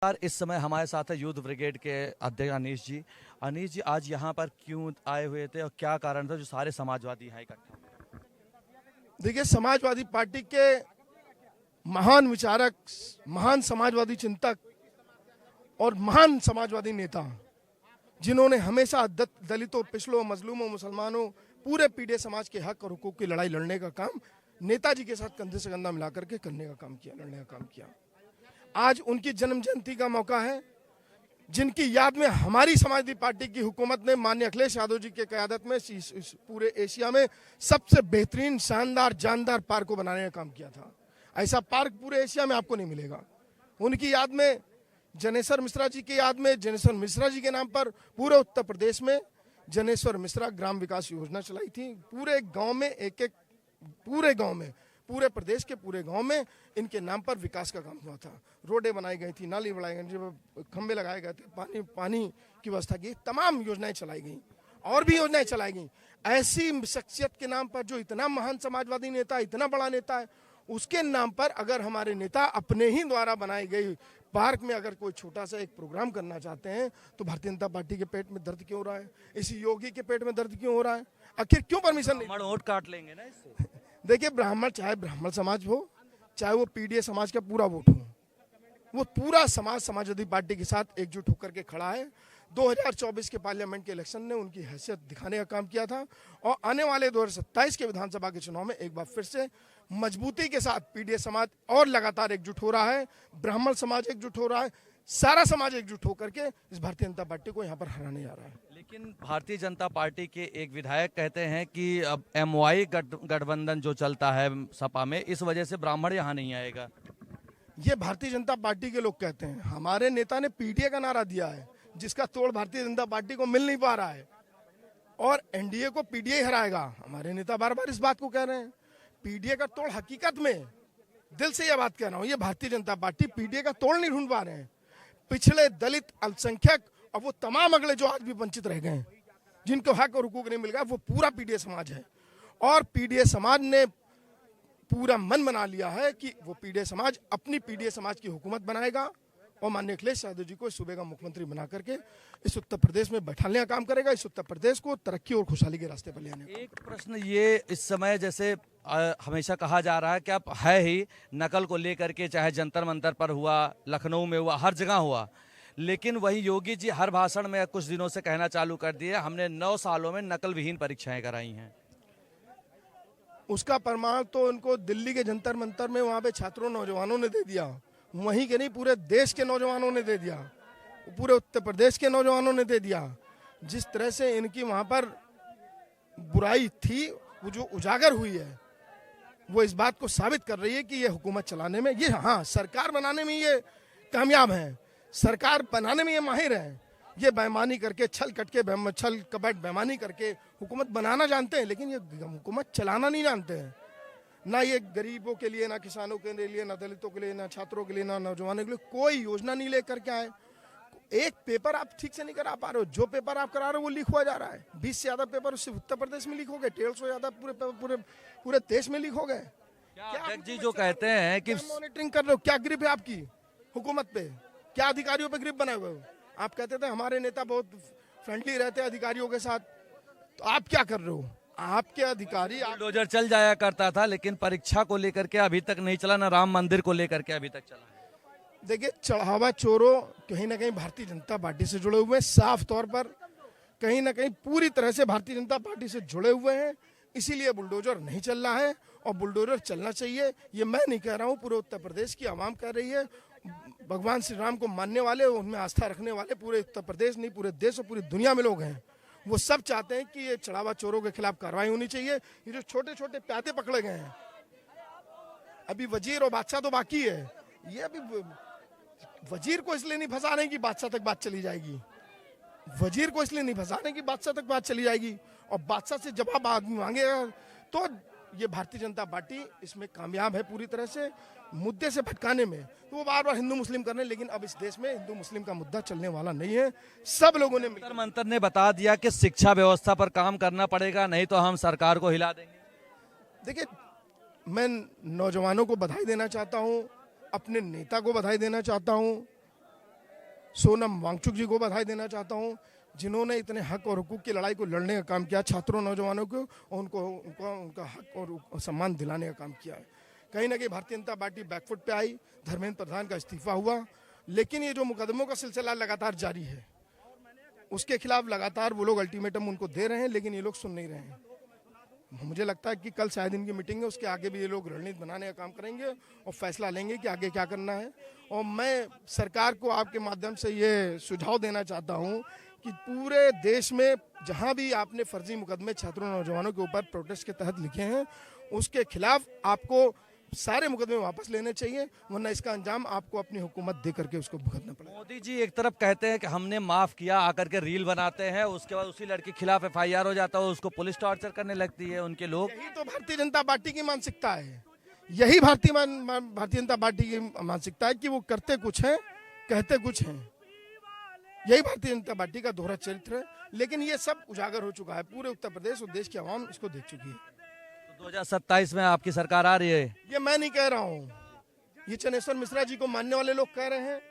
यार इस समय हमारे साथ है यूथ ब्रिगेड के अध्यक्ष अनीश जी। अनीश जी, आज यहाँ पर क्यों आए हुए थे और क्या कारण था जो सारे समाजवादी यहाँ इकट्ठा हुए? देखिए, समाजवादी पार्टी के महान विचारक, महान समाजवादी चिंतक और महान समाजवादी नेता, जिन्होंने हमेशा दलितों, पिछड़ों, मजलूमों, मुसलमानों, पूरे पीढ़ी समाज के हक और हुकूक की लड़ाई लड़ने का काम नेताजी के साथ कंधे से कंधा मिलाकर के करने का काम किया, लड़ने का काम किया। आज उनकी जन्म जयंती का मौका है, जिनकी याद में हमारी समाजवादी पार्टी की हुकूमत ने माननीय अखिलेश यादव जी के क़यादत में पूरे एशिया में सबसे बेहतरीन, शानदार, जानदार पार्क को बनाने का काम किया था। ऐसा पार्क पूरे एशिया में आपको नहीं मिलेगा। उनकी याद में, जनेश्वर मिश्रा जी की याद में, जनेश्वर मिश्रा जी के नाम पर पूरे उत्तर प्रदेश में जनेश्वर मिश्रा ग्राम विकास योजना चलाई थी। पूरे गांव में पूरे गांव में, पूरे प्रदेश के पूरे गांव में इनके नाम पर विकास का काम हुआ था। रोडें बनाई गई थी, नाली बनाई गई थी, खंबे लगाए गए थे, पानी की व्यवस्था की, तमाम योजनाएं चलाई गई और भी योजनाएं चलाई गई। ऐसी शख्सियत के नाम पर, जो इतना महान समाजवादी नेता, इतना बड़ा नेता है, उसके नाम पर अगर हमारे नेता अपने ही द्वारा बनाई गई पार्क में अगर कोई छोटा सा एक प्रोग्राम करना चाहते हैं, तो भारतीय जनता पार्टी के पेट में दर्द क्यों हो रहा है? इसी योगी के पेट में दर्द क्यों हो रहा है? आखिर क्यों परमिशन नहीं? वोट काट लेंगे ना इससे। देखिए, ब्राह्मण, चाहे ब्राह्मण समाज हो, चाहे वो पीडीए समाज का पूरा वोट हो, वो पूरा समाज समाजवादी पार्टी के साथ एकजुट होकर के खड़ा है। 2024 के पार्लियामेंट के इलेक्शन ने उनकी हैसियत दिखाने का काम किया था और आने वाले 2027 के विधानसभा के चुनाव में एक बार फिर से मजबूती के साथ पीडीए समाज और लगातार एकजुट हो रहा है, ब्राह्मण समाज एकजुट हो रहा है, सारा समाज एकजुट होकर के इस भारतीय जनता पार्टी को यहाँ पर हराने जा रहा है। लेकिन भारतीय जनता पार्टी के एक विधायक कहते हैं कि अब एमवाई गठबंधन जो चलता है सपा में, इस वजह से ब्राह्मण यहाँ नहीं आएगा। ये भारतीय जनता पार्टी के लोग कहते हैं। हमारे नेता ने पीडीए का नारा दिया है, जिसका तोड़ भारतीय जनता पार्टी को मिल नहीं पा रहा है, और एनडीए को पीडीए हराएगा। हमारे नेता बार बार इस बात को कह रहे हैं। पीडीए का तोड़, हकीकत में दिल से यह बात कह रहा हूं, ये भारतीय जनता पार्टी पीडीए का तोड़ नहीं ढूंढ पा रहे हैं। पिछले, दलित, अल्पसंख्यक और वो तमाम अगले जो आज भी वंचित रह गए हैं, जिनको हक और हुकूक नहीं मिल गया, वो पूरा पीडीए समाज है। और पीडीए समाज ने पूरा मन बना लिया है कि वो पीडीए समाज अपनी पीडीए समाज की हुकूमत बनाएगा और माननीय अखिलेश यादव जी को इस सूबे का मुख्यमंत्री बना करके इस उत्तर प्रदेश में बैठाने का काम करेगा, इस उत्तर प्रदेश को तरक्की और खुशहाली के रास्ते पर ले आने का। एक प्रश्न ये, इस समय जैसे हमेशा कहा जा रहा है कि अब है ही नकल को लेकर के, चाहे जंतर मंतर पर हुआ, लखनऊ में हुआ, हर जगह हुआ, लेकिन वही योगी जी हर भाषण में कुछ दिनों से कहना चालू कर दिए, हमने 9 सालों में नकल विहीन परीक्षाएं कराई हैं। उसका प्रमाण तो उनको दिल्ली के जंतर मंतर में वहाँ पे छात्रों, नौजवानों ने दे दिया। वहीं के नहीं, पूरे देश के नौजवानों ने दे दिया, पूरे उत्तर प्रदेश के नौजवानों ने दे दिया। जिस तरह से इनकी वहाँ पर बुराई थी, वो जो उजागर हुई है, वो इस बात को साबित कर रही है कि ये हुकूमत चलाने में, ये, हाँ, सरकार बनाने में ये कामयाब हैं, सरकार बनाने में ये माहिर हैं। ये बेईमानी करके, छल कपट बेईमानी करके हुकूमत बनाना जानते हैं, लेकिन ये हुकूमत चलाना नहीं जानते हैं। ना ये गरीबों के लिए, ना किसानों के लिए, ना दलितों के लिए, ना छात्रों के लिए, ना नौजवानों के लिए कोई योजना नहीं लेकर के आए। एक पेपर आप ठीक से नहीं करा पा रहे हो, जो पेपर आप करा रहे हो वो लीक हुआ जा रहा है। 20 से ज्यादा पेपर सिर्फ उत्तर प्रदेश में लीक हो गए, 150 से ज्यादा पूरे देश में लीक हो गए। क्या जी जो कहते हैं कि मॉनिटरिंग कर रहे हो? क्या ग्रिप है आपकी हुकूमत पे? क्या अधिकारियों पे ग्रिप बनाए हुए हो? आप कहते थे हमारे नेता बहुत फ्रेंडली रहते हैं अधिकारियों के साथ, तो आप क्या कर रहे हो? आपके अधिकारी, बुलडोजर चल जाया करता था, लेकिन परीक्षा को लेकर के अभी तक नहीं चला, ना राम मंदिर को लेकर के अभी तक चला। देखिए, चढ़ावा चोरों कहीं ना कहीं भारतीय जनता पार्टी से जुड़े हुए हैं, साफ तौर पर कहीं ना कहीं पूरी तरह से भारतीय जनता पार्टी से जुड़े हुए हैं। इसीलिए बुलडोजर नहीं चल रहा है, और बुलडोजर चलना चाहिए। ये मैं नहीं कह रहा हूँ, पूरे उत्तर प्रदेश की आवाम कह रही है। भगवान श्री राम को मानने वाले, उनमें आस्था रखने वाले पूरे उत्तर प्रदेश नहीं, पूरे देश और पूरी दुनिया में लोग हैं। वो सब चाहते हैं कि ये चढ़ावा चोरों के खिलाफ कार्रवाई होनी चाहिए। ये जो छोटे छोटे प्यादे पकड़े गए हैं, अभी वजीर और बादशाह तो बाकी है। ये अभी वजीर को इसलिए नहीं फंसा रहे कि बादशाह तक बात चली जाएगी, वजीर को इसलिए नहीं फंसा रहे कि बादशाह तक बात चली जाएगी, और बादशाह से जवाब आदमी मांगेगा। तो ये भारतीय जनता पार्टी इसमें कामयाब है पूरी तरह से, मुद्दे से भटकाने में। तो वो बार बार हिंदू मुस्लिम कर रहे हैं, लेकिन अब इस देश में हिंदू मुस्लिम का मुद्दा चलने वाला नहीं है। सब लोगों ने जंतर मंतर ने बता दिया कि शिक्षा व्यवस्था पर काम करना पड़ेगा, नहीं तो हम सरकार को हिला देंगे। देखिए, मैं नौजवानों को बधाई देना चाहता हूँ, अपने नेता को बधाई देना चाहता हूँ, सोनम वांगचुक जी को बधाई देना चाहता हूँ, जिन्होंने इतने हक और हुकूक की लड़ाई को लड़ने का काम किया, छात्रों नौजवानों को और उनका हक और सम्मान दिलाने का काम किया है। कहीं ना कहीं भारतीय जनता पार्टी बैकफुट पे आई, धर्मेंद्र प्रधान का इस्तीफा हुआ, लेकिन ये जो मुकदमों का सिलसिला लगातार जारी है, उसके खिलाफ लगातार वो लोग अल्टीमेटम उनको दे रहे हैं, लेकिन ये लोग सुन नहीं रहे हैं। मुझे लगता है कि कल शायद इनकी मीटिंग है, उसके आगे भी ये लोग रणनीति बनाने का काम करेंगे और फैसला लेंगे कि आगे क्या करना है। और मैं सरकार को आपके माध्यम से ये सुझाव देना चाहता हूँ कि पूरे देश में जहाँ भी आपने फर्जी मुकदमे छात्रों नौजवानों के ऊपर प्रोटेस्ट के तहत लिखे हैं, उसके खिलाफ आपको सारे मुकदमे वापस लेने चाहिए, वरना इसका अंजाम आपको अपनी हुकूमत दे करके उसको भुगतना पड़ेगा। मोदी जी एक तरफ कहते हैं कि हमने माफ किया, आकर के रील बनाते हैं, उसके बाद उसी लड़के के खिलाफ एफआईआर हो जाता है, उसको पुलिस टॉर्चर करने लगती है उनके लोग। यही तो भारतीय जनता पार्टी की मानसिकता है, यही भारतीय जनता पार्टी की मानसिकता है कि वो करते कुछ हैं, कहते कुछ हैं। यही भारतीय जनता पार्टी का दोहरा चरित्र है, लेकिन ये सब उजागर हो चुका है। पूरे उत्तर प्रदेश और देश की आवाम इसको देख चुकी है। 2027 में आपकी सरकार आ रही है? ये मैं नहीं कह रहा हूँ, ये चनेश्वर मिश्रा जी को मानने वाले लोग कह रहे हैं,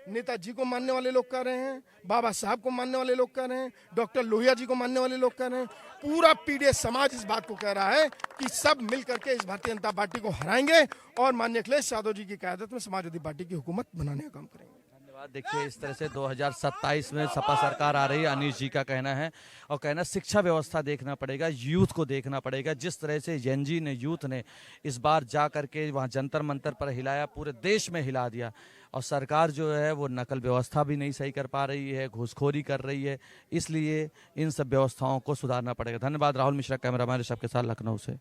नेताजी को मानने वाले लोग कह रहे हैं, बाबा साहब को मानने वाले लोग कह रहे हैं, डॉक्टर लोहिया जी को मानने वाले लोग कह रहे हैं। पूरा पीडीएस समाज इस बात को कह रहा है कि सब मिल करके इस भारतीय जनता पार्टी को हराएंगे और माननीय अखिलेश यादव जी की क़यादत में समाजवादी पार्टी की हुकूमत बनाने का काम करेंगे। देखिए इस तरह से 2027 में सपा सरकार आ रही है, अनिश जी का कहना है। और कहना शिक्षा व्यवस्था देखना पड़ेगा, यूथ को देखना पड़ेगा। जिस तरह से एनजी ने, यूथ ने इस बार जा करके वहाँ जंतर मंतर पर हिलाया, पूरे देश में हिला दिया। और सरकार जो है वो नकल व्यवस्था भी नहीं सही कर पा रही है, घूसखोरी कर रही है, इसलिए इन सब व्यवस्थाओं को सुधारना पड़ेगा। धन्यवाद। राहुल मिश्रा, कैमरामैन ऋषभ के साथ, लखनऊ से।